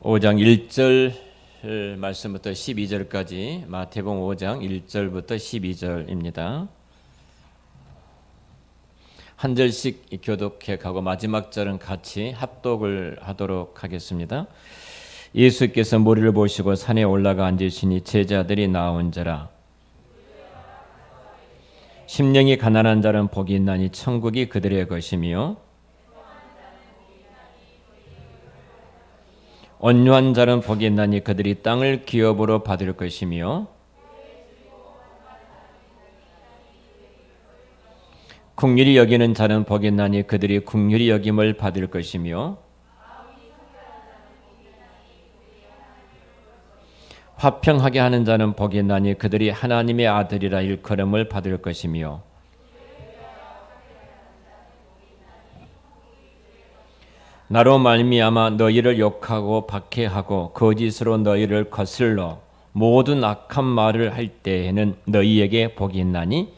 5장 1절 말씀부터 12절까지 마태복음 5장 1절부터 12절입니다. 한 절씩 교독해 가고 마지막 절은 같이 합독을 하도록 하겠습니다. 예수께서 무리를 보시고 산에 올라가 앉으시니 제자들이 나온지라. 심령이 가난한 자는 복이 있나니 천국이 그들의 것이며 온유한 자는 복이 있나니 그들이 땅을 기업으로 받을 것이며 긍휼히 여기는 자는 복이 있나니 그들이 긍휼히 여김을 받을 것이며 화평하게 하는 자는 복이 있나니 그들이 하나님의 아들이라 일컬음을 받을 것이며 나로 말미암아 너희를 욕하고 박해하고 거짓으로 너희를 거슬러 모든 악한 말을 할 때에는 너희에게 복이 있나니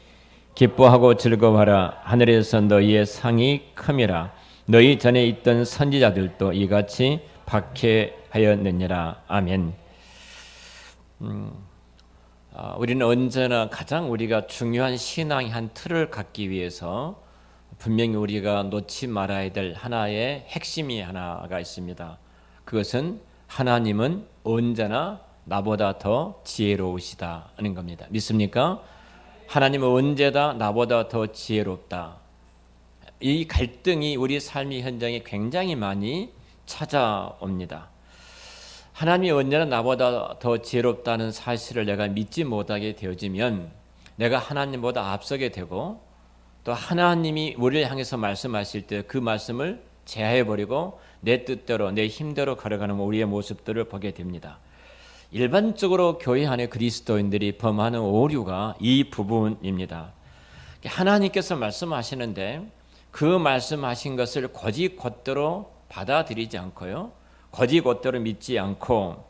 기뻐하고 즐거워하라. 하늘에서 너희의 상이 큼이라. 너희 전에 있던 선지자들도 이같이 박해하였느니라. 아멘. 우리는 언제나 가장 우리가 중요한 신앙의 한 틀을 갖기 위해서 분명히 우리가 놓지 말아야 될 하나의 핵심이 하나가 있습니다. 그것은 하나님은 언제나 나보다 더 지혜로우시다는 겁니다. 믿습니까? 하나님은 언제나 나보다 더 지혜롭다. 이 갈등이 우리 삶의 현장에 굉장히 많이 찾아옵니다. 하나님이 언제나 나보다 더 지혜롭다는 사실을 내가 믿지 못하게 되어지면 내가 하나님보다 앞서게 되고 또 하나님이 우리를 향해서 말씀하실 때 그 말씀을 제하해버리고 내 뜻대로 내 힘대로 걸어가는 우리의 모습들을 보게 됩니다. 일반적으로 교회 안에 그리스도인들이 범하는 오류가 이 부분입니다. 하나님께서 말씀하시는데 그 말씀하신 것을 곧이곧대로 받아들이지 않고요. 곧이곧대로 믿지 않고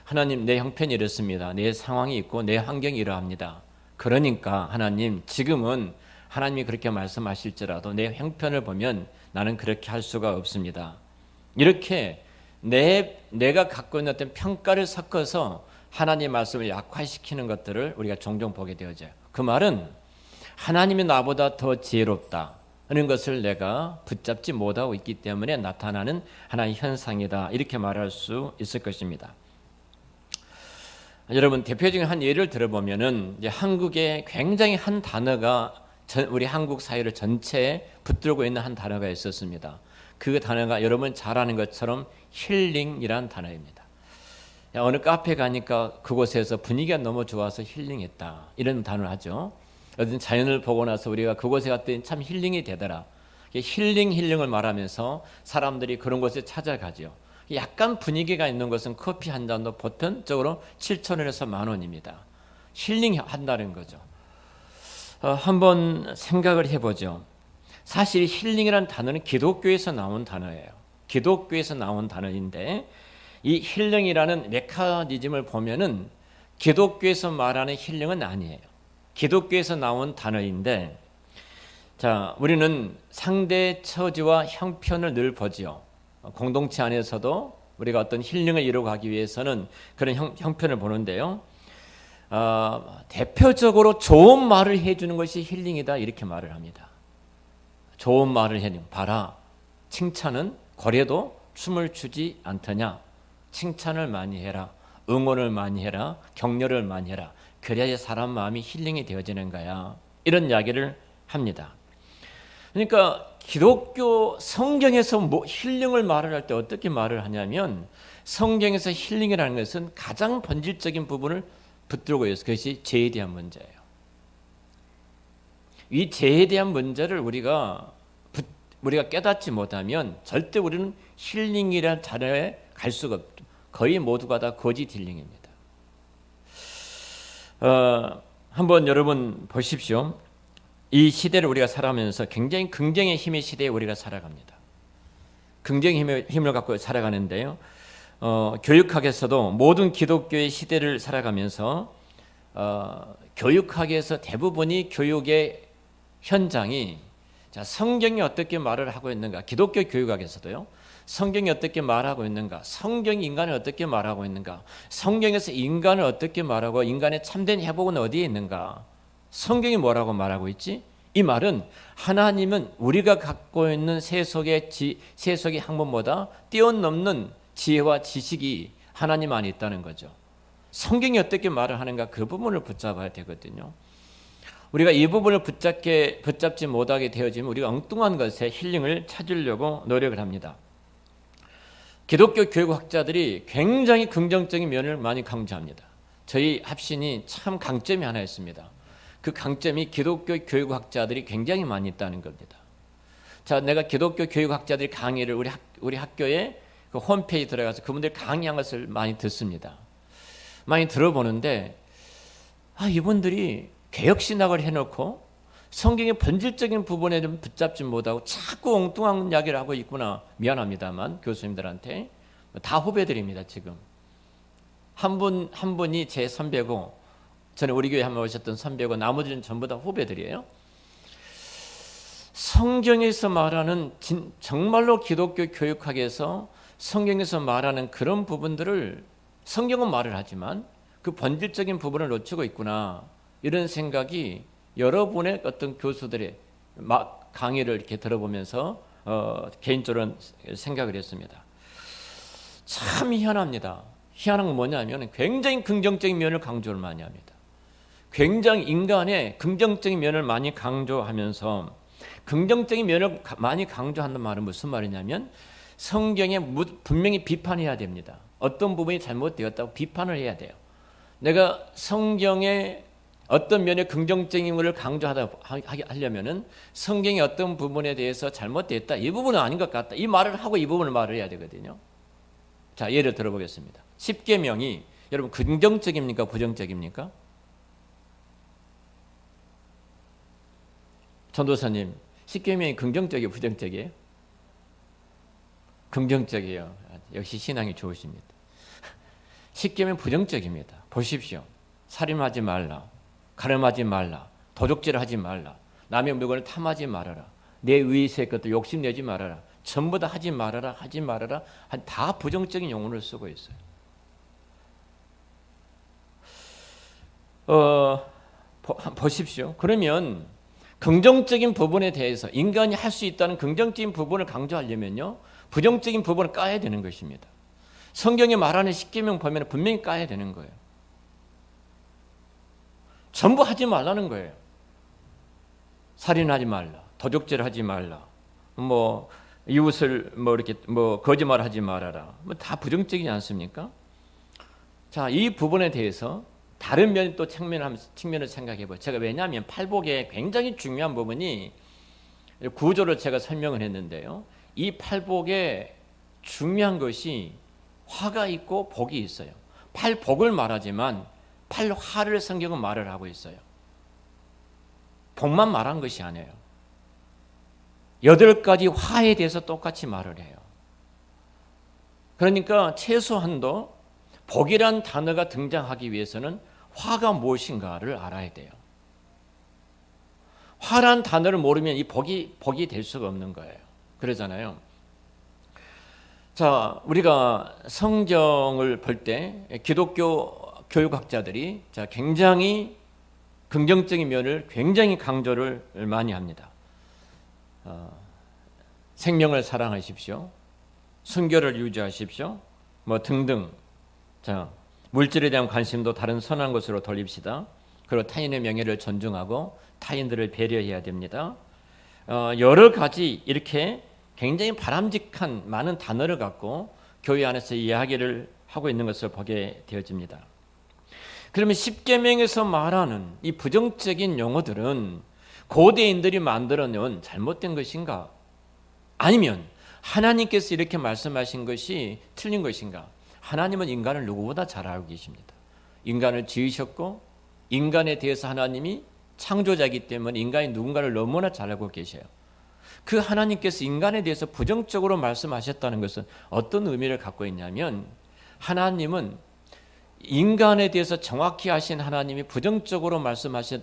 하나님 내 형편이 이렇습니다. 내 상황이 있고 내 환경이 이러합니다. 그러니까 하나님 지금은 하나님이 그렇게 말씀하실지라도 내 형편을 보면 나는 그렇게 할 수가 없습니다. 이렇게 내가 갖고 있는 어떤 평가를 섞어서 하나님의 말씀을 약화시키는 것들을 우리가 종종 보게 되어져요. 그 말은 하나님이 나보다 더 지혜롭다는 것을 내가 붙잡지 못하고 있기 때문에 나타나는 하나의 현상이다. 이렇게 말할 수 있을 것입니다. 여러분 대표적인 한 예를 들어보면은 이제 한국에 굉장히 한 단어가 우리 한국 사회를 전체에 붙들고 있는 한 단어가 있었습니다. 그 단어가 여러분 잘 아는 것처럼 힐링이란 단어입니다. 어느 카페 가니까 그곳에서 분위기가 너무 좋아서 힐링했다. 이런 단어를 하죠. 어떤 자연을 보고 나서 우리가 그곳에 갔더니 참 힐링이 되더라. 힐링을 말하면서 사람들이 그런 곳에 찾아가죠. 약간 분위기가 있는 것은 커피 한 잔도 보편적으로 7,000원에서 10,000원입니다. 힐링한다는 거죠. 한번 생각을 해보죠. 사실 힐링이라는 단어는 기독교에서 나온 단어예요. 기독교에서 나온 단어인데 이 힐링이라는 메커니즘을 보면은 기독교에서 말하는 힐링은 아니에요. 기독교에서 나온 단어인데 자, 우리는 상대 처지와 형편을 늘 보지요. 공동체 안에서도 우리가 어떤 힐링을 이루어가기 위해서는 그런 형편을 보는데요. 대표적으로 좋은 말을 해주는 것이 힐링이다 이렇게 말을 합니다. 좋은 말을 해주는 봐라 칭찬은 고래도 춤을 추지 않더냐. 칭찬을 많이 해라. 응원을 많이 해라. 격려를 많이 해라. 그래야 사람 마음이 힐링이 되어지는 거야. 이런 이야기를 합니다. 그러니까 기독교 성경에서 힐링을 말을 할 때 어떻게 말을 하냐면 성경에서 힐링이라는 것은 가장 본질적인 부분을 붙들고 있어요. 그것이 죄에 대한 문제예요. 이 죄에 대한 문제를 우리가 깨닫지 못하면 절대 우리는 힐링이라는 단어에 갈 수가 없죠. 거의 모두가 다 거짓 힐링입니다. 한번 여러분 보십시오. 이 시대를 우리가 살아가면서 굉장히 긍정의 힘의 시대에 우리가 살아갑니다. 긍정의 힘을 갖고 살아가는데요. 교육학에서도 모든 기독교의 시대를 살아가면서 교육학에서 대부분이 교육의 현장이 자, 성경이 어떻게 말을 하고 있는가? 기독교 교육학에서도요. 성경이 어떻게 말하고 있는가? 성경이 인간을 어떻게 말하고 있는가? 성경에서 인간을 어떻게 말하고 인간의 참된 회복은 어디에 있는가? 성경이 뭐라고 말하고 있지? 이 말은 하나님은 우리가 갖고 있는 세속의 학문보다 뛰어넘는 지혜와 지식이 하나님 안에 있다는 거죠. 성경이 어떻게 말을 하는가? 그 부분을 붙잡아야 되거든요. 우리가 이 부분을 붙잡지 못하게 되어지면 우리가 엉뚱한 것에 힐링을 찾으려고 노력을 합니다. 기독교 교육학자들이 굉장히 긍정적인 면을 많이 강조합니다. 저희 합신이 참 강점이 하나 있습니다. 그 강점이 기독교 교육학자들이 굉장히 많이 있다는 겁니다. 자, 내가 기독교 교육학자들이 강의를 우리 학교에 그 홈페이지 들어가서 그분들 강의한 것을 많이 듣습니다. 많이 들어보는데 이분들이 개혁신학을 해놓고 성경의 본질적인 부분에 좀 붙잡지 못하고 자꾸 엉뚱한 이야기를 하고 있구나. 미안합니다만 교수님들한테 다 후배들입니다. 지금 한 분이 제 선배고 전에 우리 교회 한번 오셨던 선배고 나머지는 전부 다 후배들이에요. 성경에서 말하는 정말로 기독교 교육학에서 성경에서 말하는 그런 부분들을 성경은 말을 하지만 그 본질적인 부분을 놓치고 있구나. 이런 생각이 여러분의 어떤 교수들의 강의를 이렇게 들어보면서 개인적으로 생각을 했습니다. 참 희한합니다. 희한한 건 뭐냐면 굉장히 긍정적인 면을 강조를 많이 합니다. 굉장히 인간의 긍정적인 면을 많이 강조하면서 긍정적인 면을 많이 강조한다는 말은 무슨 말이냐면 성경에 분명히 비판해야 됩니다. 어떤 부분이 잘못되었다고 비판을 해야 돼요. 내가 성경의 어떤 면의 긍정적인 것을 강조하려면은 성경의 어떤 부분에 대해서 잘못됐다. 이 부분은 아닌 것 같다. 이 말을 하고 이 부분을 말을 해야 되거든요. 자, 예를 들어보겠습니다. 십계명이 여러분 긍정적입니까? 부정적입니까? 전도사님, 십계명이 긍정적이에요? 부정적이에요? 긍정적이에요. 역시 신앙이 좋으십니다. 십계명 부정적입니다. 보십시오. 살인하지 말라. 가늠하지 말라. 도적질하지 말라. 남의 물건을 탐하지 말아라. 내 의의 것도 욕심내지 말아라. 전부 다 하지 말아라. 하지 말아라. 다 부정적인 용어를 쓰고 있어요. 보십시오. 그러면 긍정적인 부분에 대해서 인간이 할 수 있다는 긍정적인 부분을 강조하려면요. 부정적인 부분을 까야 되는 것입니다. 성경에 말하는 십계명 보면 분명히 까야 되는 거예요. 전부 하지 말라는 거예요. 살인하지 말라, 도적질하지 말라, 이웃을 이렇게 거짓말하지 말아라. 다 부정적이지 않습니까? 자, 이 부분에 대해서 다른 면 또 측면을 생각해 봐요. 제가 왜냐하면 팔복의 굉장히 중요한 부분이 구조를 제가 설명을 했는데요. 이 팔복의 중요한 것이 화가 있고 복이 있어요. 팔복을 말하지만 팔화를 성경은 말을 하고 있어요. 복만 말한 것이 아니에요. 8가지 화에 대해서 똑같이 말을 해요. 그러니까 최소한도 복이란 단어가 등장하기 위해서는 화가 무엇인가를 알아야 돼요. 화란 단어를 모르면 이 복이 될 수가 없는 거예요. 그러잖아요. 자, 우리가 성경을 볼 때 기독교 교육학자들이 굉장히 긍정적인 면을 굉장히 강조를 많이 합니다. 생명을 사랑하십시오. 순결을 유지하십시오. 등등. 자, 물질에 대한 관심도 다른 선한 것으로 돌립시다. 그리고 타인의 명예를 존중하고 타인들을 배려해야 됩니다. 여러 가지 이렇게 굉장히 바람직한 많은 단어를 갖고 교회 안에서 이야기를 하고 있는 것을 보게 되어집니다. 그러면 십계명에서 말하는 이 부정적인 용어들은 고대인들이 만들어 놓은 잘못된 것인가? 아니면 하나님께서 이렇게 말씀하신 것이 틀린 것인가? 하나님은 인간을 누구보다 잘 알고 계십니다. 인간을 지으셨고 인간에 대해서 하나님이 창조자이기 때문에 인간이 누군가를 너무나 잘 알고 계셔요. 그 하나님께서 인간에 대해서 부정적으로 말씀하셨다는 것은 어떤 의미를 갖고 있냐면 하나님은 인간에 대해서 정확히 하신 하나님이 부정적으로 말씀하신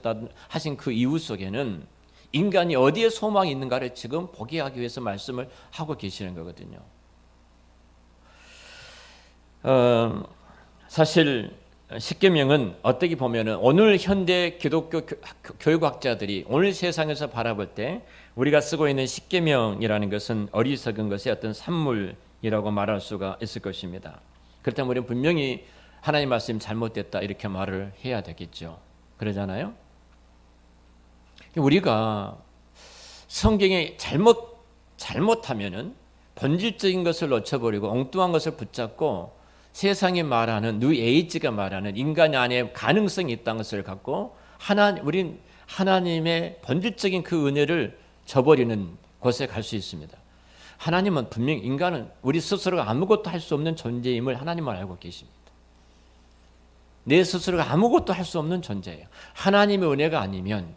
그 이유 속에는 인간이 어디에 소망이 있는가를 지금 보게 하기 위해서 말씀을 하고 계시는 거거든요. 사실 십계명은 어떻게 보면은 오늘 현대 기독교 교육학자들이 오늘 세상에서 바라볼 때 우리가 쓰고 있는 십계명이라는 것은 어리석은 것의 어떤 산물이라고 말할 수가 있을 것입니다. 그렇다면 우리는 분명히 하나님 말씀이 잘못됐다 이렇게 말을 해야 되겠죠. 그러잖아요. 우리가 성경에 잘못하면은 본질적인 것을 놓쳐버리고 엉뚱한 것을 붙잡고 세상이 말하는 뉴에이지가 말하는 인간 안에 가능성이 있다는 것을 갖고 우린 하나님의 본질적인 그 은혜를 저버리는 곳에 갈 수 있습니다. 하나님은 분명히 인간은 우리 스스로가 아무것도 할 수 없는 존재임을 하나님은 알고 계십니다. 내 스스로가 아무것도 할 수 없는 존재예요. 하나님의 은혜가 아니면,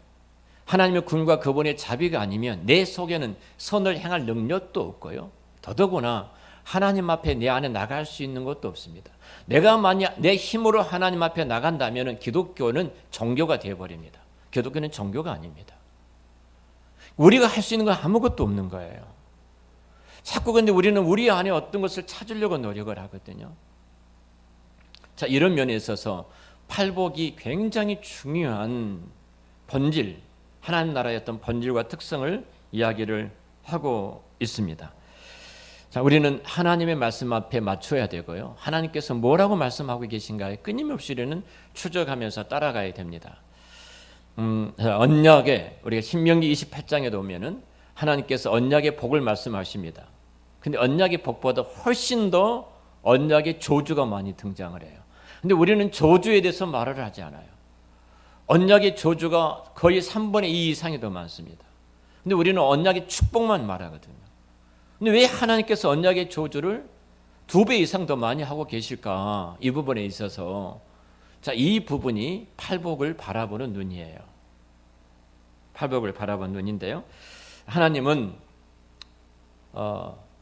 하나님의 군과 그분의 자비가 아니면 내 속에는 선을 행할 능력도 없고요. 더더구나 하나님 앞에 내 안에 나갈 수 있는 것도 없습니다. 내가 만약 내 힘으로 하나님 앞에 나간다면 기독교는 종교가 되어버립니다. 기독교는 종교가 아닙니다. 우리가 할 수 있는 건 아무것도 없는 거예요. 자꾸 근데 우리는 우리 안에 어떤 것을 찾으려고 노력을 하거든요. 자, 이런 면에 있어서 팔복이 굉장히 중요한 본질, 하나님 나라의 어떤 본질과 특성을 이야기를 하고 있습니다. 자, 우리는 하나님의 말씀 앞에 맞춰야 되고요. 하나님께서 뭐라고 말씀하고 계신가에 끊임없이 우리는 추적하면서 따라가야 됩니다. 언약에 우리가 신명기 28장에 보면은 하나님께서 언약의 복을 말씀하십니다. 근데 언약의 복보다 훨씬 더 언약의 저주가 많이 등장을 해요. 근데 우리는 저주에 대해서 말을 하지 않아요. 언약의 저주가 거의 3분의 2 이상이 더 많습니다. 근데 우리는 언약의 축복만 말하거든요. 근데 왜 하나님께서 언약의 저주를 2배 이상 더 많이 하고 계실까? 이 부분에 있어서 자, 이 부분이 팔복을 바라보는 눈이에요. 팔복을 바라보는 눈인데요. 하나님은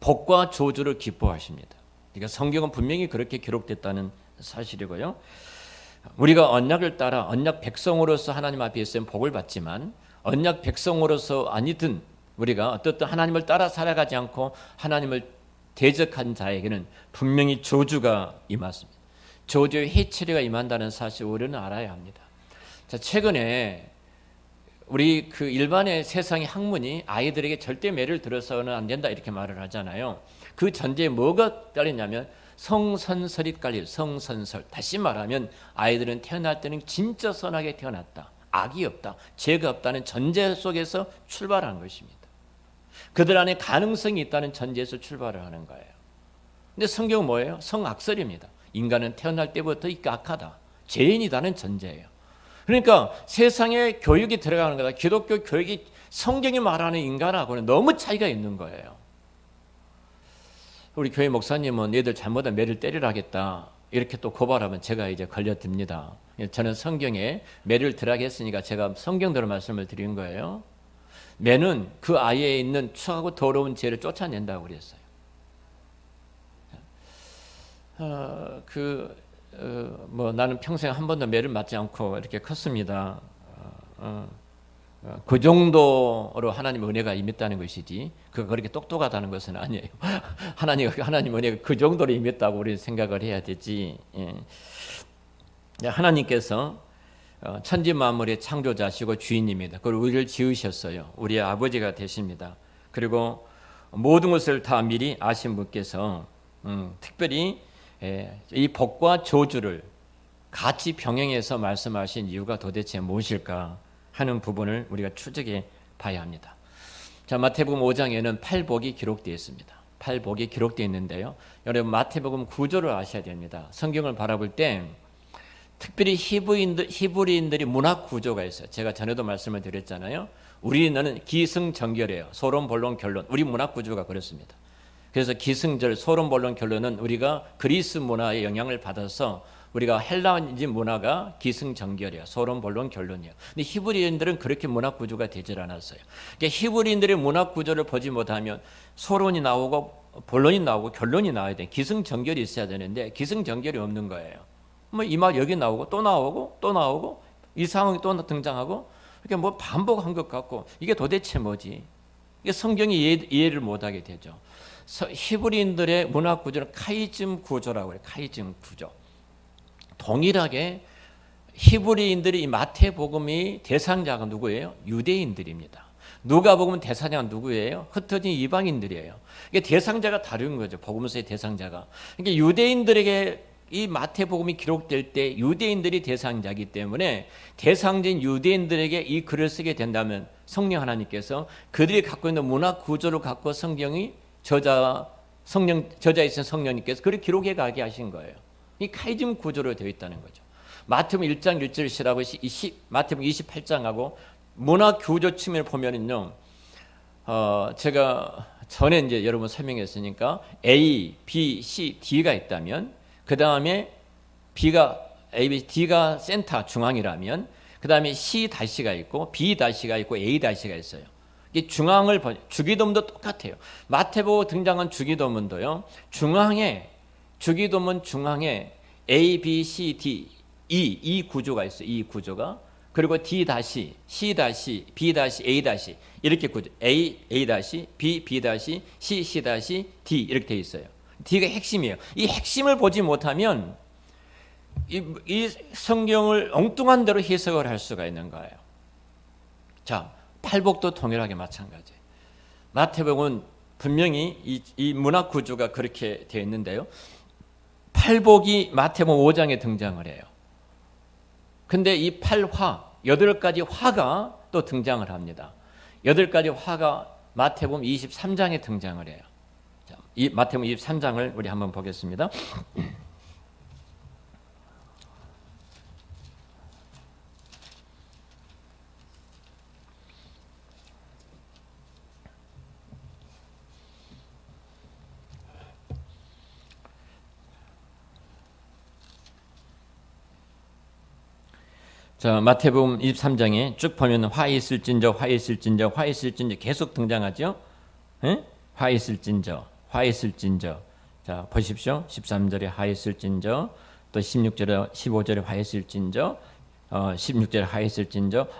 복과 저주를 기뻐하십니다. 그러니까 성경은 분명히 그렇게 기록됐다는 사실이고요. 우리가 언약을 따라 언약 백성으로서 하나님 앞에 있으면 복을 받지만 언약 백성으로서 아니든 우리가 어떻든 하나님을 따라 살아가지 않고 하나님을 대적한 자에게는 분명히 저주가 임했습니다. 저주의 해체리가 임한다는 사실 우리는 알아야 합니다. 자, 최근에 우리 그 일반의 세상의 학문이 아이들에게 절대 매를 들어서는 안 된다 이렇게 말을 하잖아요. 그 전제에 뭐가 따르냐면 성선설이 깔릴 성선설. 다시 말하면 아이들은 태어날 때는 진짜 선하게 태어났다. 악이 없다. 죄가 없다는 전제 속에서 출발한 것입니다. 그들 안에 가능성이 있다는 전제에서 출발을 하는 거예요. 근데 성경은 뭐예요? 성악설입니다. 인간은 태어날 때부터 악하다. 죄인이다는 전제예요. 그러니까 세상에 교육이 들어가는 거다. 기독교 교육이 성경이 말하는 인간하고는 너무 차이가 있는 거예요. 우리 교회 목사님은 얘들 잘못하면 매를 때리라 하겠다. 이렇게 또 고발하면 제가 이제 걸려듭니다. 저는 성경에 매를 들라고 했으니까 제가 성경대로 말씀을 드린 거예요. 매는 그 아이에 있는 추하고 더러운 죄를 쫓아낸다고 그랬어요. 나는 평생 한 번도 매를 맞지 않고 이렇게 컸습니다. 그 정도로 하나님 은혜가 임했다는 것이지, 그가 그렇게 똑똑하다는 것은 아니에요. 하나님 은혜가 그 정도로 임했다고 우리 생각을 해야 되지. 하나님께서 천지 만물의 창조자시고 주인입니다. 그리고 우리를 지으셨어요. 우리의 아버지가 되십니다. 그리고 모든 것을 다 미리 아신 분께서 특별히 이 복과 저주를 같이 병행해서 말씀하신 이유가 도대체 무엇일까 하는 부분을 우리가 추적해 봐야 합니다. 자, 마태복음 5장에는 팔복이 기록되어 있습니다. 팔복이 기록되어 있는데요. 여러분 마태복음 구조를 아셔야 됩니다. 성경을 바라볼 때 특별히 히브리인들이 문학 구조가 있어요. 제가 전에도 말씀을 드렸잖아요. 우리는 기승전결이에요. 소론, 본론, 결론. 우리 문학 구조가 그렇습니다. 그래서 기승절, 소론, 본론, 결론은 우리가 그리스 문화의 영향을 받아서 우리가 헬라인진 문화가 기승전결이에요. 소론, 본론, 결론이에요. 근데 히브리인들은 그렇게 문학 구조가 되질 않았어요. 그러니까 히브리인들의 문학 구조를 보지 못하면 소론이 나오고 본론이 나오고 결론이 나와야 돼. 기승전결이 있어야 되는데 기승전결이 없는 거예요. 이 말 여기 나오고 또 나오고 또 나오고 이 상황이 또 등장하고 그러니까 뭐 반복한 것 같고 이게 도대체 뭐지? 이게 성경이 이해를 못하게 되죠. 히브리인들의 문학 구조는 카이즘 구조라고 해요. 카이즘 구조. 동일하게 히브리인들이 이 마태복음이 대상자가 누구예요? 유대인들입니다. 누가복음은 대상자가 누구예요? 흩어진 이방인들이에요. 이게 대상자가 다른 거죠. 복음서의 대상자가. 그러니까 유대인들에게 이 마태복음이 기록될 때 유대인들이 대상자이기 때문에 대상자인 유대인들에게 이 글을 쓰게 된다면 성령 하나님께서 그들이 갖고 있는 문학 구조를 갖고 성경이 저자이신 성령님께서 글을 기록해 가게 하신 거예요. 이 카이즘 구조로 되어 있다는 거죠. 마태복음 1장 1절이라고 마태복음 28장하고 문학 구조 측면을 보면은요, 제가 전에 이제 여러분 설명했으니까 A, B, C, D가 있다면 그 다음에 B가 A, B, D가 센터 중앙이라면 그 다음에 C 다시가 있고 B 다시가 있고 A 다시가 있어요. 이 중앙을 주기도문도 똑같아요. 마태복음 등장한 주기도문도요. 주기도문 중앙에 A, B, C, D, 이 구조가 있어요. 이 구조가. 그리고 D 다시, C 다시, B 다시, A 다시 이렇게 구조. A 다시, B 다시, C 다시, D 이렇게 돼 있어요. D가 핵심이에요. 이 핵심을 보지 못하면 이 성경을 엉뚱한 대로 해석을 할 수가 있는 거예요. 자, 팔복도 동일하게 마찬가지. 마태복음은 분명히 이 문학 구조가 그렇게 되어 있는데요. 팔복이 마태복음 5장에 등장을 해요. 근데 이 8가지 화가 또 등장을 합니다. 8가지 화가 마태복음 23장에 등장을 해요. 자, 이 마태복음 23장을 우리 한번 보겠습니다. 자, 마태복음 23장에 쭉 보면 화 있을진저 계속 등장하죠. 에? 화 있을진저. 자, 보십시오. 13절에 화 있을진저, 또 16절에 15절에 화 있을진저, 16절에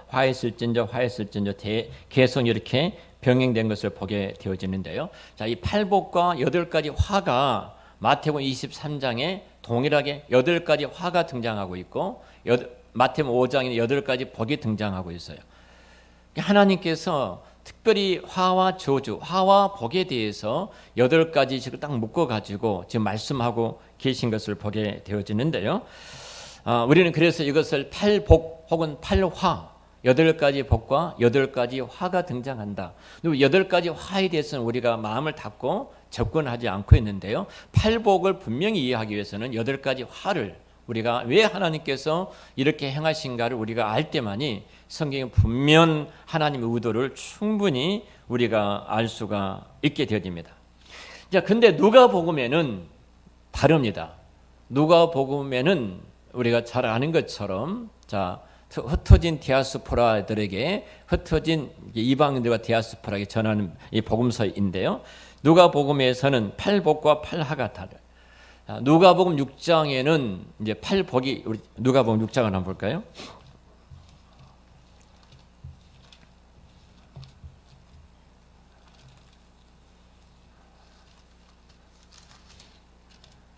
화 있을진저 계속 이렇게 병행된 것을 보게 되어지는데요. 자, 이 팔복과 8가지 화가 마태복음 23장에 동일하게 8가지 화가 등장하고 있고 마태복음 5장에 8가지 복이 등장하고 있어요. 하나님께서 특별히 화와 저주, 화와 복에 대해서 8가지씩을 딱 묶어가지고 지금 말씀하고 계신 것을 보게 되어지는데요. 우리는 그래서 이것을 팔복 혹은 팔화, 8가지 복과 8가지 화가 등장한다. 그리고 8가지 화에 대해서는 우리가 마음을 닫고 접근하지 않고 있는데요. 팔복을 분명히 이해하기 위해서는 8가지 화를 우리가 왜 하나님께서 이렇게 행하신가를 우리가 알 때만이 성경의 분명 하나님의 의도를 충분히 우리가 알 수가 있게 되어집니다. 자, 근데 누가복음에는 다릅니다. 누가복음에는 우리가 잘 아는 것처럼 자, 흩어진 디아스포라들에게 흩어진 이방인들과 디아스포라에게 전하는 이 복음서인데요. 누가복음에서는 팔복과 팔하가 다르요. 누가복음 6장에는 이제 팔복이 우리 누가복음 6장을 한번 볼까요?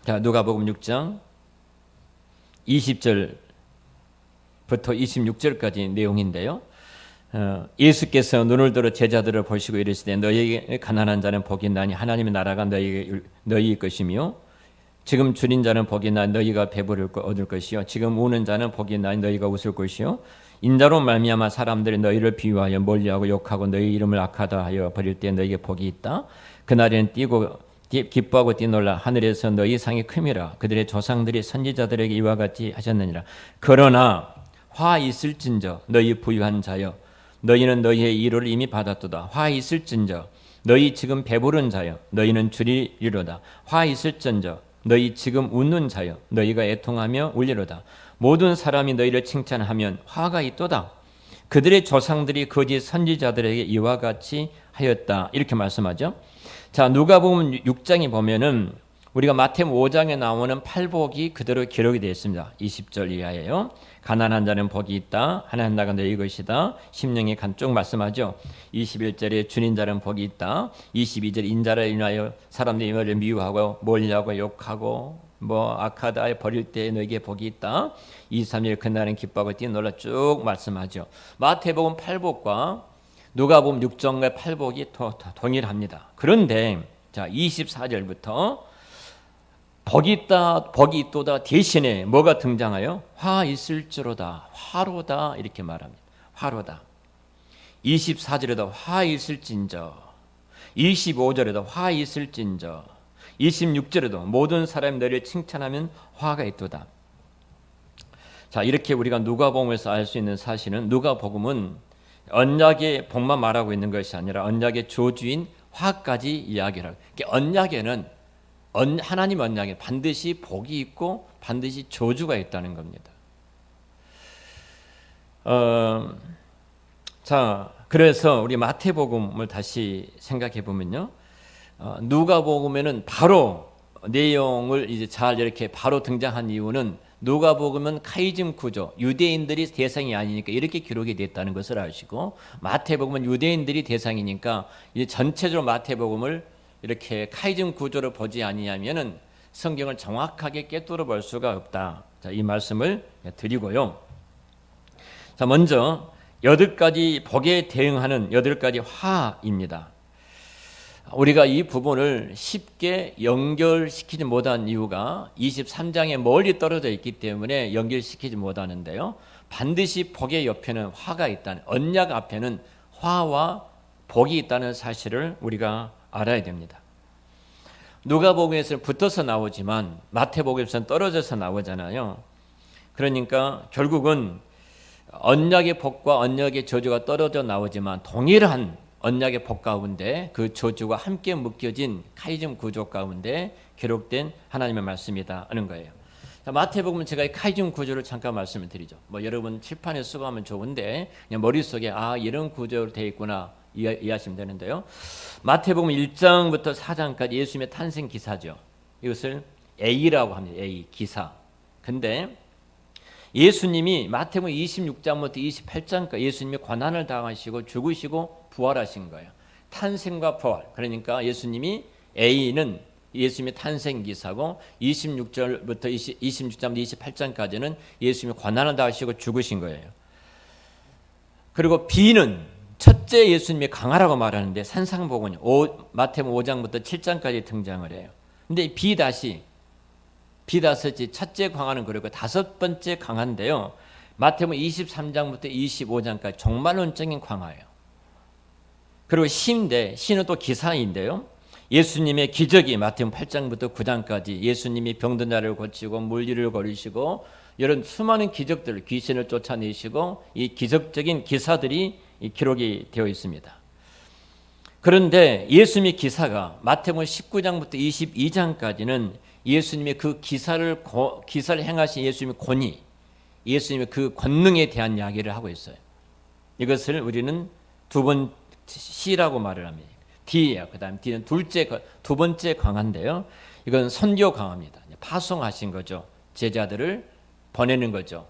자, 누가복음 6장 20절부터 26절까지 내용인데요. 예수께서 눈을 들어 제자들을 보시고 이르시되 너희에게 가난한 자는 복이 있나니 하나님의 나라가 너희의 것이며 지금 줄인 자는 복이 있나니 너희가 배부를 얻을 것이요 지금 우는 자는 복이 있나니 너희가 웃을 것이요 인자로 말미암아 사람들이 너희를 비유하여 멀리하고 욕하고 너희 이름을 악하다 하여 버릴 때 너희에게 복이 있다. 그날에는 기뻐하고 뛰놀라 하늘에서 너희 상이 큼이라. 그들의 조상들이 선지자들에게 이와 같이 하셨느니라. 그러나 화 있을진저 너희 부유한 자여 너희는 너희의 위로를 이미 받았도다. 화 있을진저 너희 지금 배부른 자여 너희는 주리리로다. 화 있을진저 너희 지금 웃는 자여 너희가 애통하며 울리로다. 모든 사람이 너희를 칭찬하면 화가 있도다. 그들의 조상들이 거짓 선지자들에게 이와 같이 하였다. 이렇게 말씀하죠. 자, 누가복음 6장에 보면은 우리가 마태복음 5장에 나오는 팔복이 그대로 기록이 되어 있습니다. 20절 이하예요. 가난한 자는 복이 있다. 하나님 나라가 너희 것이다. 심령의 간 쭉 말씀하죠. 21절에 주님 자는 복이 있다. 22절 인자를 인하여 사람들이 너를 미워하고 몰려하고 욕하고 악하다 버릴 때 너에게 복이 있다. 23절 그날은 기뻐하고 뛰놀라 쭉 말씀하죠. 마태복음 8복과 누가복음 6장의 8복이 동일합니다. 그런데 자 24절부터 복이 있다, 복이 있도다 대신에 뭐가 등장하여? 화 있을지로다, 화로다 이렇게 말합니다. 화로다. 24절에도 화 있을진저, 25절에도 화 있을진저, 26절에도 모든 사람이 너를 칭찬하면 화가 있도다. 자, 이렇게 우리가 누가복음에서 알 수 있는 사실은 누가복음은 언약의 복만 말하고 있는 것이 아니라 언약의 조주인 화까지 이야기를 하고, 언약에는 하나님 언약에 반드시 복이 있고 반드시 저주가 있다는 겁니다. 자, 그래서 우리 마태복음을 다시 생각해 보면요, 누가복음에는 바로 내용을 이제 잘 이렇게 바로 등장한 이유는 누가복음은 카이즘 구조, 유대인들이 대상이 아니니까 이렇게 기록이 됐다는 것을 아시고, 마태복음은 유대인들이 대상이니까 이제 전체적으로 마태복음을 이렇게 카이즘 구조를 보지 아니하면은 성경을 정확하게 꿰뚫어 볼 수가 없다. 자, 이 말씀을 드리고요. 자, 먼저 8가지 복에 대응하는 8가지 화입니다. 우리가 이 부분을 쉽게 연결시키지 못한 이유가 23장에 멀리 떨어져 있기 때문에 연결시키지 못하는데요. 반드시 복의 옆에는 화가 있다는, 언약 앞에는 화와 복이 있다는 사실을 우리가 알아야 됩니다. 누가복음에서는 붙어서 나오지만 마태복음에서는 떨어져서 나오잖아요. 그러니까 결국은 언약의 복과 언약의 저주가 떨어져 나오지만 동일한 언약의 복 가운데 그 저주가 함께 묶여진 카이즘 구조 가운데 기록된 하나님의 말씀이다 하는 거예요. 마태복음은 제가 이 카이즘 구조를 잠깐 말씀을 드리죠. 여러분 칠판에 쓰고하면 좋은데 그냥 머릿속에 이런 구조로 되어 있구나 이해하시면 되는데요. 마태복음 1장부터 4장까지 예수님의 탄생 기사죠. 이것을 A라고 합니다. A, 기사. 근데 예수님이 마태복음 26장부터 28장까지 예수님이 고난을 당하시고 죽으시고 부활하신 거예요. 탄생과 부활. 그러니까 예수님이 A는 예수님의 탄생 기사고 26절부터 26장부터 28장까지는 예수님이 고난을 당하시고 죽으신 거예요. 그리고 B는 첫째 예수님이 강하라고 말하는데 산상복음은 마태복음 5장부터 7장까지 등장을 해요. 근데 B-이 첫째 강하는 그리고 다섯 번째 강한데요. 마태복음 23장부터 25장까지 종말론적인 강화예요. 그리고 시인데 시는 또 기사인데요. 예수님의 기적이 마태복음 8장부터 9장까지 예수님이 병든 자를 고치고 물리를 거리시고 이런 수많은 기적들, 귀신을 쫓아내시고 이 기적적인 기사들이 기록이 되어 있습니다. 그런데 예수님의 기사가 마태복음 19장부터 22장까지는 예수님의 그 기사를 행하신 예수님의 권위, 예수님의 그 권능에 대한 이야기를 하고 있어요. 이것을 우리는 C라고 말을 합니다. D예요. 그다음 D는 두 번째 강화인데요. 이건 선교 강화입니다. 파송하신 거죠. 제자들을 보내는 거죠.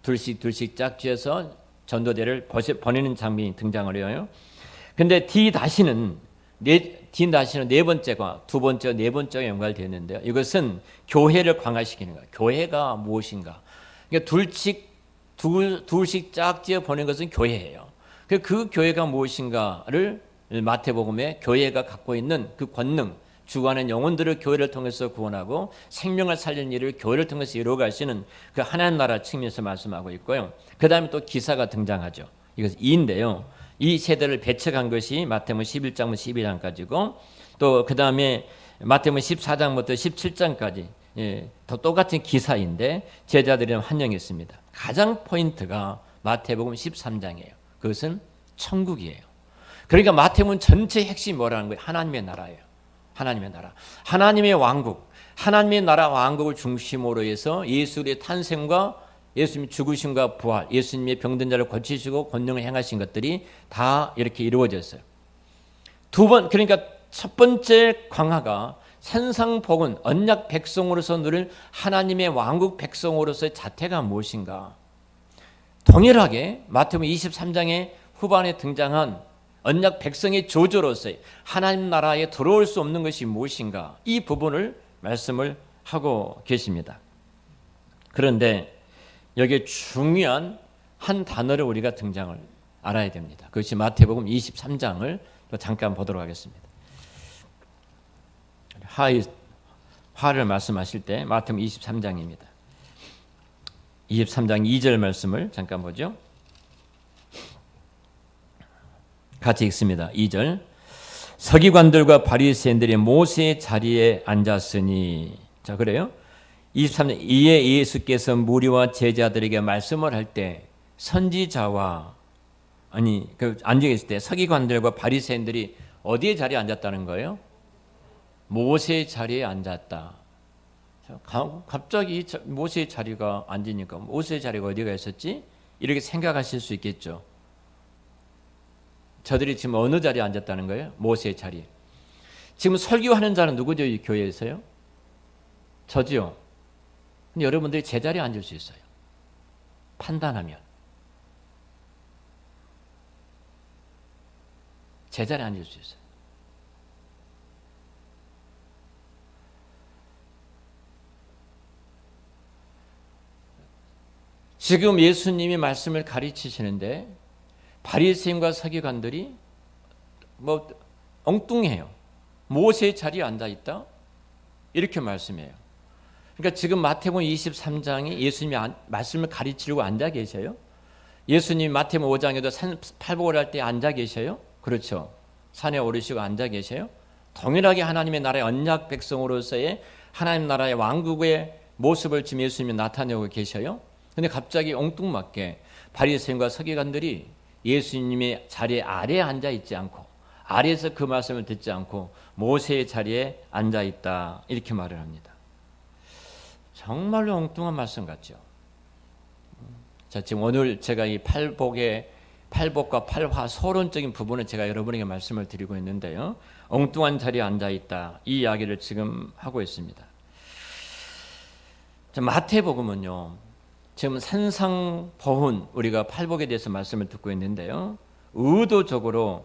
둘씩 짝지어서 전도대를 보내는 장면이 등장을 해요. 근데 D-는 네 번째가 두 번째, 네 번째가 연관되는데요. 이것은 교회를 강화시키는 거예요. 교회가 무엇인가? 그러니까 둘씩 짝지어 보낸 것은 교회예요. 그 교회가 무엇인가를 마태복음에 교회가 갖고 있는 그 권능, 주관하는 영혼들을 교회를 통해서 구원하고 생명을 살리는 일을 교회를 통해서 이루어가시는 그 하나님 나라 측면에서 말씀하고 있고요. 그 다음에 또 기사가 등장하죠. 이것은 이인데요. 이 세대를 배척한 것이 마태복음 11장부터 12장까지고 또 그 다음에 마태복음 14장부터 17장까지 더 똑같은 기사인데 제자들이랑 환영했습니다. 가장 포인트가 마태복음 13장이에요. 그것은 천국이에요. 그러니까 마태복음 전체 핵심이 뭐라는 거예요? 하나님의 나라예요. 하나님의 나라. 하나님의 왕국. 하나님의 나라 왕국을 중심으로 해서 예수의 탄생과 예수님의 죽으심과 부활, 예수님의 병든 자를 고치시고 권능을 행하신 것들이 다 이렇게 이루어졌어요. 그러니까 첫 번째 강화가 산상복은 언약 백성으로서 누릴 하나님의 왕국 백성으로서의 자태가 무엇인가? 동일하게 마태복음 23장의 후반에 등장한 언약 백성의 조조로서의 하나님 나라에 들어올 수 없는 것이 무엇인가? 이 부분을 말씀을 하고 계십니다. 그런데 여기에 중요한 한 단어를 우리가 등장을 알아야 됩니다. 그것이 마태복음 23장을 또 잠깐 보도록 하겠습니다. 화를 말씀하실 때 마태복음 23장입니다. 23장 2절 말씀을 잠깐 보죠. 같이 읽습니다. 2절. 서기관들과 바리새인들이 모세의 자리에 앉았으니. 자, 그래요. 23절. 이에 예수께서 무리와 제자들에게 말씀을 할 때 선지자와 앉아 계실 때 서기관들과 바리새인들이 어디에 자리에 앉았다는 거예요? 모세의 자리에 앉았다. 갑자기 모세의 자리가 앉으니까 모세의 자리가 어디가 있었지? 이렇게 생각하실 수 있겠죠. 저들이 지금 어느 자리에 앉았다는 거예요? 모세의 자리. 지금 설교하는 자는 누구죠? 이 교회에서요? 저지요. 근데 여러분들이 제 자리에 앉을 수 있어요. 판단하면. 제 자리에 앉을 수 있어요. 지금 예수님이 말씀을 가르치시는데 바리새인과 서기관들이 엉뚱해요. 모세의 자리에 앉아 있다? 이렇게 말씀해요. 그러니까 지금 마태복음 23장이 예수님이 말씀을 가르치려고 앉아 계셔요. 예수님이 마태복음 5장에도 팔복을 할 때 앉아 계셔요. 그렇죠. 산에 오르시고 앉아 계셔요. 동일하게 하나님의 나라의 언약 백성으로서의 하나님 나라의 왕국의 모습을 지금 예수님이 나타내고 계셔요. 근데 갑자기 엉뚱맞게 바리새인과 서기관들이 예수님의 자리에 아래에 앉아 있지 않고 아래에서 그 말씀을 듣지 않고 모세의 자리에 앉아 있다 이렇게 말을 합니다. 정말로 엉뚱한 말씀 같죠. 자, 지금 오늘 제가 이 팔복과 팔화 서론적인 부분을 제가 여러분에게 말씀을 드리고 있는데요. 엉뚱한 자리에 앉아 있다 이 이야기를 지금 하고 있습니다. 자, 마태복음은요. 지금 산상보훈 우리가 팔복에 대해서 말씀을 듣고 있는데요. 의도적으로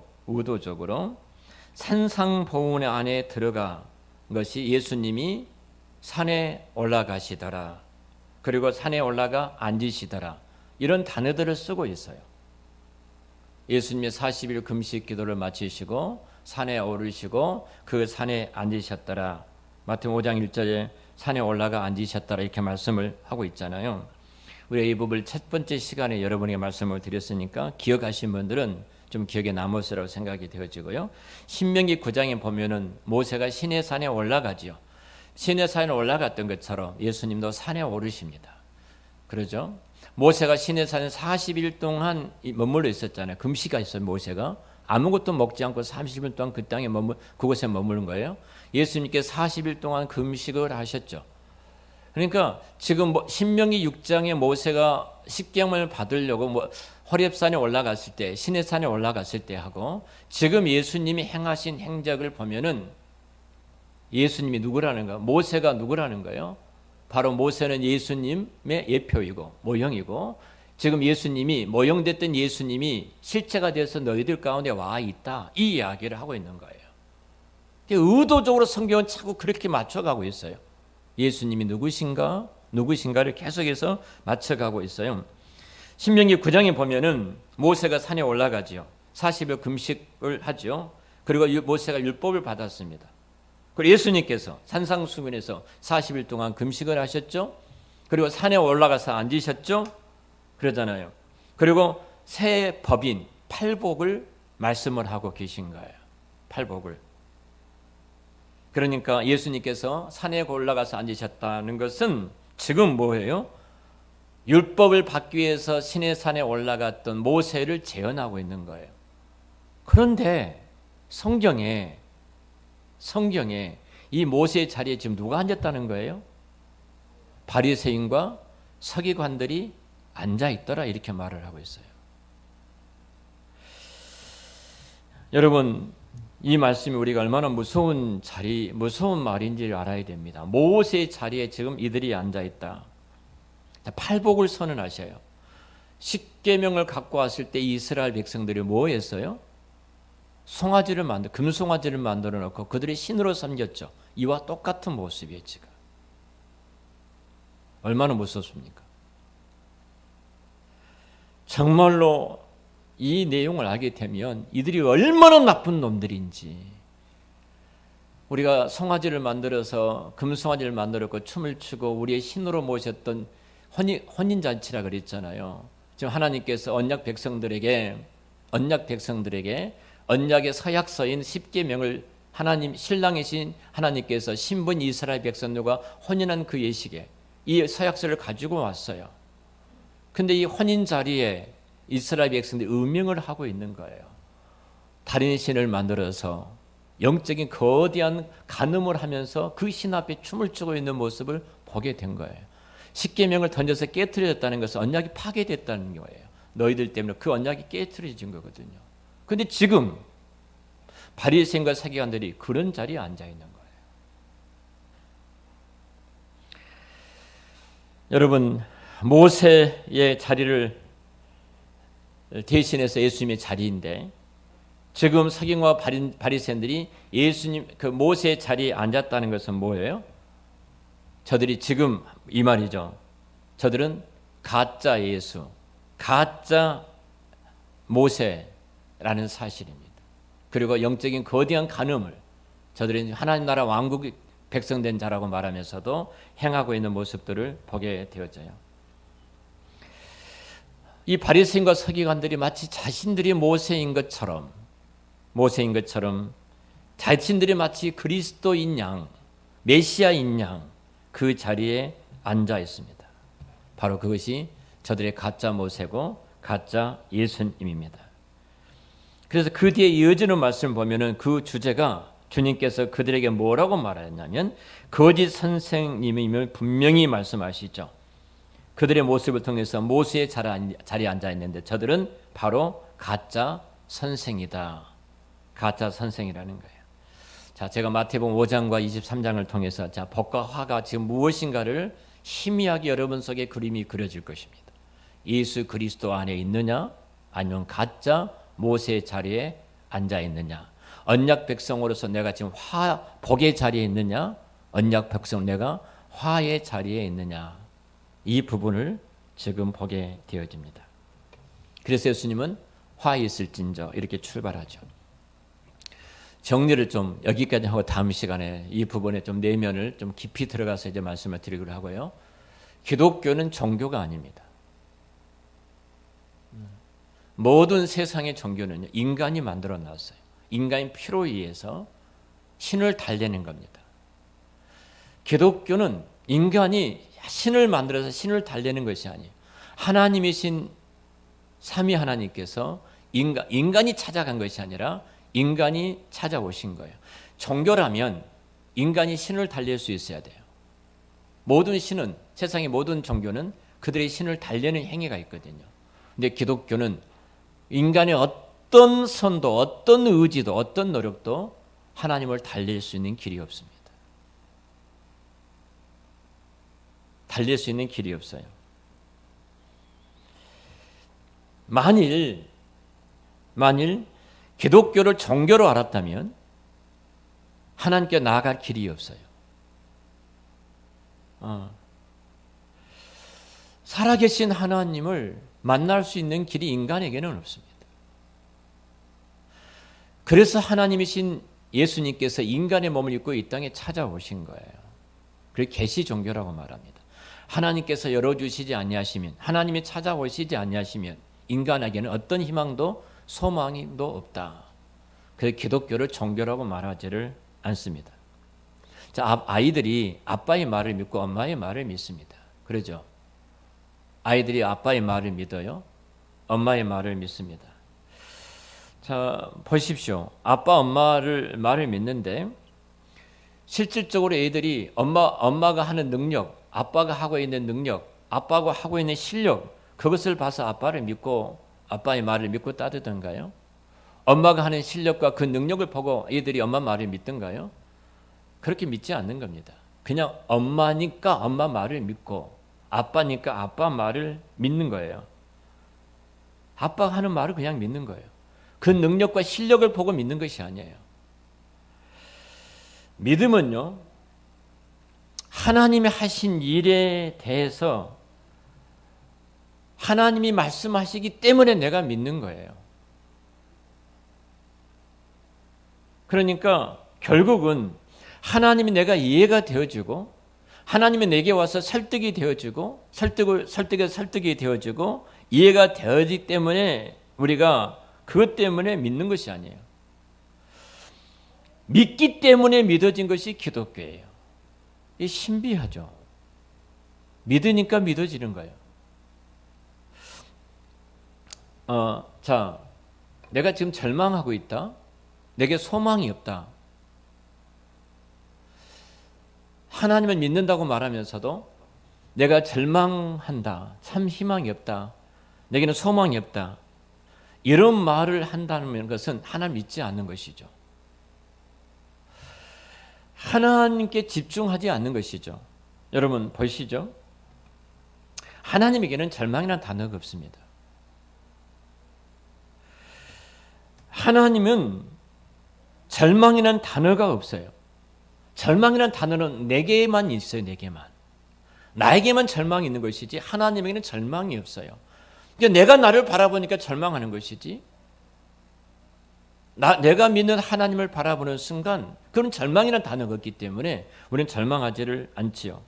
산상보훈의 안에 들어가 것이 예수님이 산에 올라가시더라. 그리고 산에 올라가 앉으시더라. 이런 단어들을 쓰고 있어요. 예수님이 40일 금식 기도를 마치시고 산에 오르시고 그 산에 앉으셨더라. 마태복음 5장 1절에 산에 올라가 앉으셨더라 이렇게 말씀을 하고 있잖아요. 우리 이 부분을 첫 번째 시간에 여러분에게 말씀을 드렸으니까 기억하신 분들은 좀 기억에 남으시라고 생각이 되어지고요. 신명기 9장에 보면은 모세가 시내산에 올라가지요. 시내산에 올라갔던 것처럼 예수님도 산에 오르십니다. 그러죠? 모세가 시내산에 40일 동안 머물러 있었잖아요. 금시가 있어요. 모세가 아무것도 먹지 않고 30일 동안 그 땅에 그곳에 머무른 거예요. 예수님께서 40일 동안 금식을 하셨죠. 그러니까 지금 신명기 6장에 모세가 십계명을 받으려고 호렙산에 올라갔을 때, 시내산에 올라갔을 때 하고 지금 예수님이 행하신 행적을 보면은 예수님이 누구라는 거예요? 모세가 누구라는 거예요? 바로 모세는 예수님의 예표이고 모형이고 지금 예수님이 모형됐던 예수님이 실체가 되어서 너희들 가운데 와 있다. 이 이야기를 하고 있는 거예요. 의도적으로 성경은 자꾸 그렇게 맞춰가고 있어요. 예수님이 누구신가를 계속해서 맞춰가고 있어요. 신명기 9장에 보면은 모세가 산에 올라가지요. 40일 금식을 하죠. 그리고 모세가 율법을 받았습니다. 그리고 예수님께서 산상수훈에서 40일 동안 금식을 하셨죠. 그리고 산에 올라가서 앉으셨죠. 그러잖아요. 그리고 새 법인 팔복을 말씀을 하고 계신 거예요. 팔복을. 그러니까 예수님께서 산에 올라가서 앉으셨다는 것은 지금 뭐예요? 율법을 받기 위해서 시내산에 올라갔던 모세를 재현하고 있는 거예요. 그런데 성경에 이 모세의 자리에 지금 누가 앉았다는 거예요? 바리새인과 서기관들이 앉아 있더라 이렇게 말을 하고 있어요. 여러분 이 말씀이 우리가 얼마나 무서운 말인지를 알아야 됩니다. 모세의 자리에 지금 이들이 앉아 있다. 팔복을 선언하셔요. 십계명을 갖고 왔을 때 이스라엘 백성들이 뭐 했어요? 금송아지를 만들어 놓고 그들이 신으로 섬겼죠. 이와 똑같은 모습이에요, 지금. 얼마나 무섭습니까? 정말로 이 내용을 알게 되면 이들이 얼마나 나쁜 놈들인지, 우리가 송아지를 만들어서 금송아지를 만들었고 춤을 추고 우리의 신으로 모셨던 혼인잔치라 그랬잖아요. 지금 하나님께서 언약 백성들에게 언약의 서약서인 십계명을 신랑이신 하나님께서 신분 이스라엘 백성들과 혼인한 그 예식에 이 서약서를 가지고 왔어요. 근데 이 혼인 자리에 이스라엘 백성들이 음행을 하고 있는 거예요. 다른 신을 만들어서 영적인 거대한 간음을 하면서 그 신 앞에 춤을 추고 있는 모습을 보게 된 거예요. 십계명을 던져서 깨트려졌다는 것은 언약이 파괴됐다는 거예요. 너희들 때문에 그 언약이 깨트려진 거거든요. 근데 지금 바리새인과 서기관들이 그런 자리에 앉아 있는 거예요. 여러분, 모세의 자리를 대신해서 예수님의 자리인데, 지금 서기관과 바리새인들이 예수님 그 모세의 자리에 앉았다는 것은 뭐예요? 저들이 지금 이 말이죠. 저들은 가짜 예수, 가짜 모세라는 사실입니다. 그리고 영적인 거대한 간음을 저들이 하나님 나라 왕국 백성된 자라고 말하면서도 행하고 있는 모습들을 보게 되어져요. 이 바리새인과 서기관들이 마치 자신들이 모세인 것처럼 자신들이 마치 그리스도인 양, 메시아인 양 그 자리에 앉아 있습니다. 바로 그것이 저들의 가짜 모세고 가짜 예수님입니다. 그래서 그 뒤에 이어지는 말씀을 보면은 그 주제가 주님께서 그들에게 뭐라고 말하였냐면 거짓 선생님임을 분명히 말씀하시죠. 그들의 모습을 통해서 모세의 자리에 앉아 있는데 저들은 바로 가짜 선생이다. 가짜 선생이라는 거예요. 자, 제가 마태복음 5장과 23장을 통해서 복과 화가 지금 무엇인가를 희미하게 여러분 속에 그림이 그려질 것입니다. 예수 그리스도 안에 있느냐, 아니면 가짜 모세의 자리에 앉아 있느냐, 언약 백성으로서 내가 지금 복의 자리에 있느냐, 언약 백성 내가 화의 자리에 있느냐, 이 부분을 지금 보게 되어집니다. 그래서 예수님은 화에 있을진저 이렇게 출발하죠. 정리를 좀 여기까지 하고 다음 시간에 이 부분에 좀 내면을 좀 깊이 들어가서 이제 말씀을 드리기로 하고요. 기독교는 종교가 아닙니다. 모든 세상의 종교는요, 인간이 만들어 놨어요. 인간의 피로 의해서 신을 달래는 겁니다. 기독교는 인간이 신을 만들어서 신을 달래는 것이 아니에요. 하나님이신 삼위 하나님께서 인간이 찾아간 것이 아니라 인간이 찾아오신 거예요. 종교라면 인간이 신을 달랠 수 있어야 돼요. 모든 신은, 세상의 모든 종교는 그들의 신을 달래는 행위가 있거든요. 근데 기독교는 인간의 어떤 선도, 어떤 의지도, 어떤 노력도 하나님을 달랠 수 있는 길이 없습니다. 달랠 수 있는 길이 없어요. 만일 기독교를 종교로 알았다면 하나님께 나아갈 길이 없어요. 살아계신 하나님을 만날 수 있는 길이 인간에게는 없습니다. 그래서 하나님이신 예수님께서 인간의 몸을 입고 이 땅에 찾아오신 거예요. 그게 계시 종교라고 말합니다. 하나님께서 열어주시지 아니하시면, 하나님이 찾아오시지 아니하시면 인간에게는 어떤 희망도 소망도 없다. 그래서 기독교를 종교라고 말하지를 않습니다. 자, 아이들이 아빠의 말을 믿고 엄마의 말을 믿습니다. 그러죠? 아이들이 아빠의 말을 믿어요. 엄마의 말을 믿습니다. 자, 보십시오. 아빠, 엄마를 말을 믿는데 실질적으로 애들이 엄마가 하는 능력, 아빠가 하고 있는 능력, 아빠가 하고 있는 실력, 그것을 봐서 아빠의 말을 믿고 따르던가요? 엄마가 하는 실력과 그 능력을 보고 애들이 엄마 말을 믿던가요? 그렇게 믿지 않는 겁니다. 그냥 엄마니까 엄마 말을 믿고 아빠니까 아빠 말을 믿는 거예요. 아빠가 하는 말을 그냥 믿는 거예요. 그 능력과 실력을 보고 믿는 것이 아니에요. 믿음은요, 하나님이 하신 일에 대해서 하나님이 말씀하시기 때문에 내가 믿는 거예요. 그러니까 결국은 하나님이 내가 이해가 되어지고 하나님이 내게 와서 설득이 되어지고 설득이 되어지고 이해가 되어지기 때문에 우리가 그것 때문에 믿는 것이 아니에요. 믿기 때문에 믿어진 것이 기독교예요. 이 신비하죠. 믿으니까 믿어지는 거예요. 자, 내가 지금 절망하고 있다. 내게 소망이 없다. 하나님을 믿는다고 말하면서도 내가 절망한다. 참 희망이 없다. 내게는 소망이 없다. 이런 말을 한다는 것은 하나님 믿지 않는 것이죠. 하나님께 집중하지 않는 것이죠. 여러분 보시죠. 하나님에게는 절망이라는 단어가 없습니다. 하나님은 절망이라는 단어가 없어요. 절망이라는 단어는 내게만 있어요. 내게만. 나에게만 절망이 있는 것이지 하나님에게는 절망이 없어요. 그러니까 내가 나를 바라보니까 절망하는 것이지 내가 믿는 하나님을 바라보는 순간 그런 절망이라는 단어가 없기 때문에 우리는 절망하지를 않지요.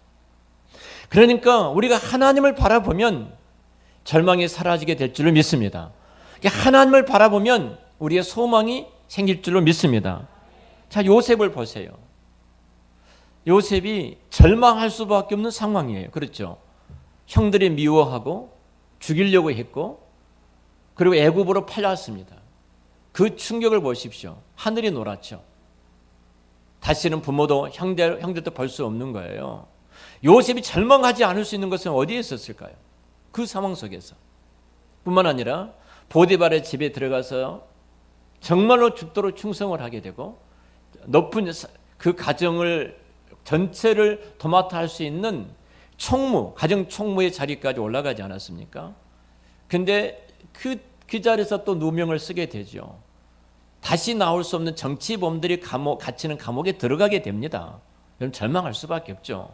그러니까 우리가 하나님을 바라보면 절망이 사라지게 될 줄을 믿습니다. 그러니까 하나님을 바라보면 우리의 소망이 생길 줄로 믿습니다. 자, 요셉을 보세요. 요셉이 절망할 수밖에 없는 상황이에요. 그렇죠? 형들이 미워하고 죽이려고 했고 그리고 애굽으로 팔렸습니다. 그 충격을 보십시오. 하늘이 놀았죠. 다시는 부모도 형들도 볼 수 없는 거예요. 요셉이 절망하지 않을 수 있는 것은 어디에 있었을까요? 그 상황 속에서. 뿐만 아니라 보디발의 집에 들어가서 정말로 죽도록 충성을 하게 되고 높은 그 가정을 전체를 도맡아 할 수 있는 총무, 가정 총무의 자리까지 올라가지 않았습니까? 근데 그 자리에서 또 누명을 쓰게 되죠. 다시 나올 수 없는 정치범들이 갇히는 감옥에 들어가게 됩니다. 여러분 절망할 수밖에 없죠.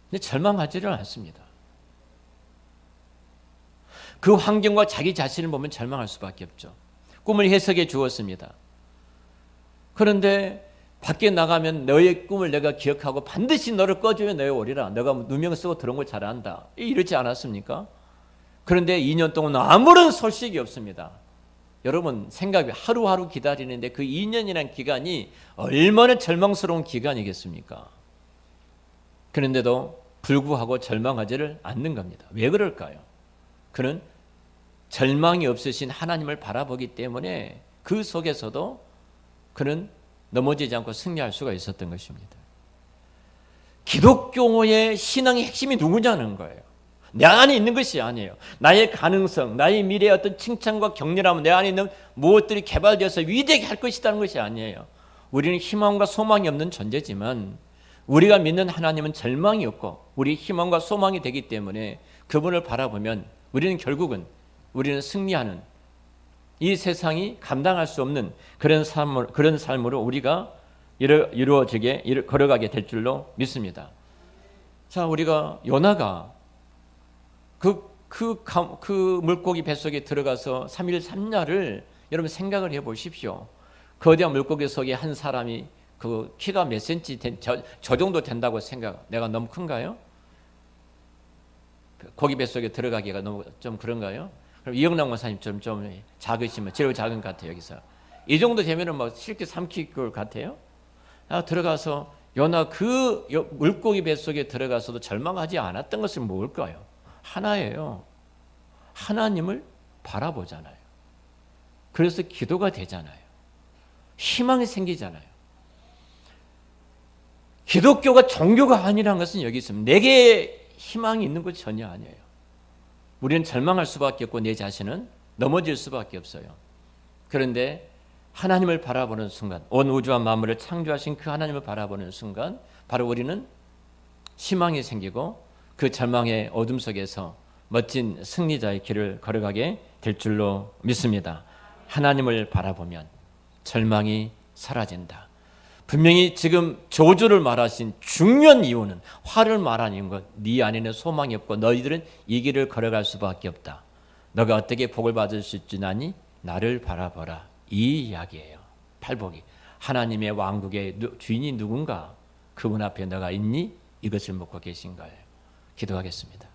근데 절망하지를 않습니다. 그 환경과 자기 자신을 보면 절망할 수밖에 없죠. 꿈을 해석해 주었습니다. 그런데 밖에 나가면 너의 꿈을 내가 기억하고 반드시 너를 꺼주면 너에 오리라. 너가 누명 쓰고 들어온 걸 잘 안다. 이러지 않았습니까? 그런데 2년 동안 아무런 소식이 없습니다. 여러분 생각이 하루하루 기다리는데 그 2년이라는 기간이 얼마나 절망스러운 기간이겠습니까? 그런데도 불구하고 절망하지를 않는 겁니다. 왜 그럴까요? 그는 절망이 없으신 하나님을 바라보기 때문에 그 속에서도 그는 넘어지지 않고 승리할 수가 있었던 것입니다. 기독교의 신앙의 핵심이 누구냐는 거예요. 내 안에 있는 것이 아니에요. 나의 가능성, 나의 미래의 어떤 칭찬과 격려라면 내 안에 있는 무엇들이 개발되어서 위대하게 할 것이라는 것이 아니에요. 우리는 희망과 소망이 없는 존재지만 우리가 믿는 하나님은 절망이 없고 우리 희망과 소망이 되기 때문에 그분을 바라보면 우리는 결국은 우리는 승리하는 이 세상이 감당할 수 없는 그런 삶으로 우리가 걸어가게 될 줄로 믿습니다. 자, 우리가 요나가 그 물고기 뱃속에 들어가서 3일 3야를 여러분 생각을 해 보십시오. 거대한 물고기 속에 한 사람이 그 키가 몇 센치 저 정도 된다고 내가 너무 큰가요? 고기 뱃속에 들어가기가 너무 좀 그런가요? 그럼 이영락 목사님 좀 작으시면 제일 작은 것 같아요. 여기서 이 정도 되면은 뭐 실제 삼킬 것 같아요. 들어가서 요나 그 물고기 뱃속에 들어가서도 절망하지 않았던 것은 뭘까요? 하나예요. 하나님을 바라보잖아요. 그래서 기도가 되잖아요. 희망이 생기잖아요. 기독교가 종교가 아니라는 것은 여기 있습니다. 내게 희망이 있는 것 전혀 아니에요. 우리는 절망할 수밖에 없고 내 자신은 넘어질 수밖에 없어요. 그런데 하나님을 바라보는 순간, 온 우주와 만물을 창조하신 그 하나님을 바라보는 순간 바로 우리는 희망이 생기고 그 절망의 어둠 속에서 멋진 승리자의 길을 걸어가게 될 줄로 믿습니다. 하나님을 바라보면 절망이 사라진다. 분명히 지금 저주를 말하신 중요한 이유는, 화를 말하는 것, 네 안에는 소망이 없고 너희들은 이 길을 걸어갈 수밖에 없다. 너가 어떻게 복을 받을 수 있지 아니? 나를 바라보라. 이 이야기예요. 팔복이. 하나님의 왕국의 주인이 누군가? 그분 앞에 너가 있니? 이것을 묻고 계신 거예요. 기도하겠습니다.